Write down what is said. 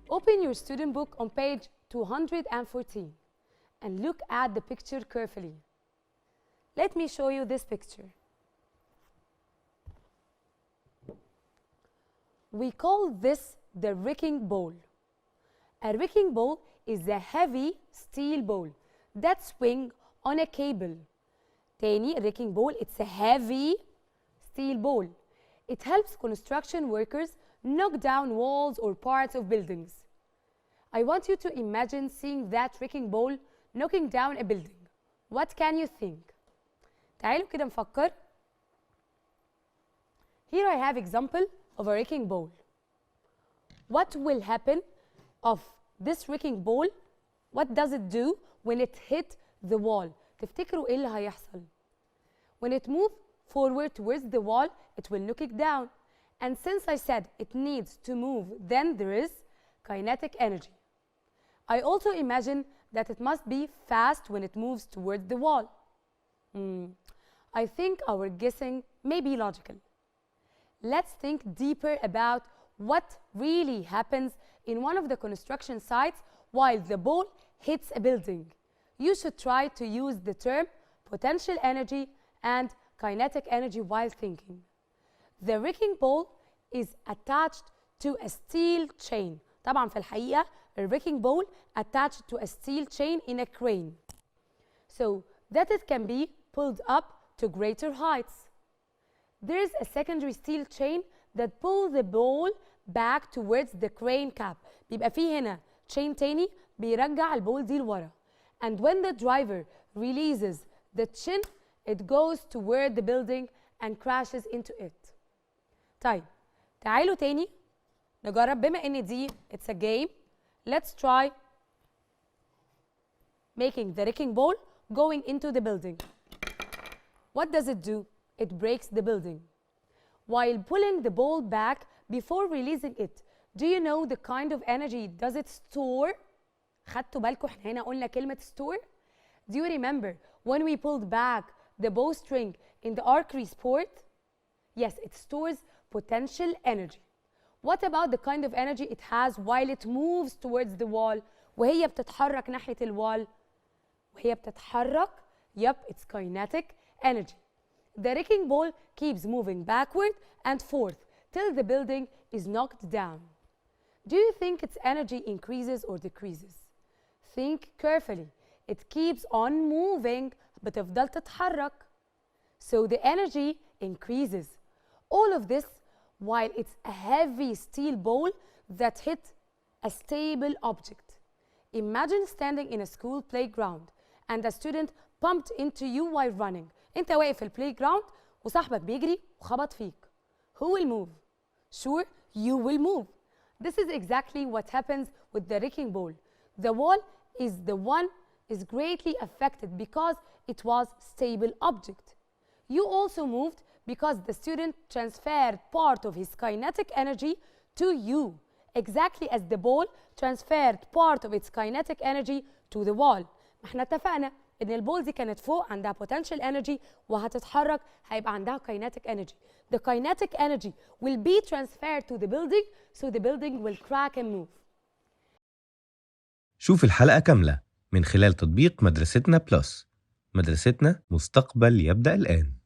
Open your student book on page 214 and look at the picture carefully. Let me show you this picture. We call this the wrecking ball. A wrecking ball is a heavy steel ball that swings on a cable. تاني, a wrecking ball, it's a heavy steel ball. It helps construction workers knock down walls or parts of buildings. I want you to imagine seeing that wrecking ball knocking down a building. What can you think? تعالوا كده نفكر. Here I have example of a wrecking ball. What will happen of this wrecking ball? What does it do when it hit the wall? تفتكروا ايه اللي هيحصل؟ When it moves forward towards the wall, it will knock it down. And since I said it needs to move, then there is kinetic energy. I also imagine that it must be fast when it moves towards the wall. I think our guessing may be logical. Let's think deeper about what really happens in one of the construction sites while the ball hits a building. You should try to use the term potential energy and kinetic energy while thinking. The wrecking ball is attached to a steel chain. طبعا في الحقيقة a wrecking ball attached to a steel chain in a crane so that it can be pulled up to greater heights. There is a secondary steel chain that pulls the ball back towards the crane cap. بيبقى فيه هنا chain تاني بيرجع البول دي لورا. And when the driver releases the chain, it goes toward the building and crashes into it. طيب تعالوا تاني نجرب بما ان دي it's a game. Let's try making the wrecking ball going into the building. What does it do? It breaks the building. While pulling the ball back before releasing it, do you know the kind of energy does it store? خدتوا بالكم احنا هنا قلنا كلمة store? Do you remember when we pulled back the bowstring in the archery sport? Yes, it stores potential energy. What about the kind of energy it has while it moves towards the wall? وهي بتتحرك ناحية الوال. وهي بتتحرك, yep, it's kinetic energy. The wrecking ball keeps moving backward and forth till the building is knocked down. Do you think its energy increases or decreases? Think carefully. It keeps on moving, بتفضل تتحرك. So the energy increases. All of this while it's a heavy steel ball that hit a stable object. Imagine standing in a school playground and a student bumped into you while running. انت واقف في البلاي وصاحبك بيجري وخبط فيك. Who will move? Sure, you will move. This is exactly what happens with the wrecking ball. The wall is greatly affected because it was stable object. You also moved because the student transferred part of his kinetic energy to you, exactly as the ball transferred part of its kinetic energy to the wall. ما احنا اتفقنا ان البول دي كانت فوق عندها potential energy وهتتحرك هيبقى عندها kinetic energy. The kinetic energy will be transferred to the building so the building will crack and move. شوف الحلقة كاملة من خلال تطبيق مدرستنا بلس. مدرستنا مستقبل يبدأ الآن.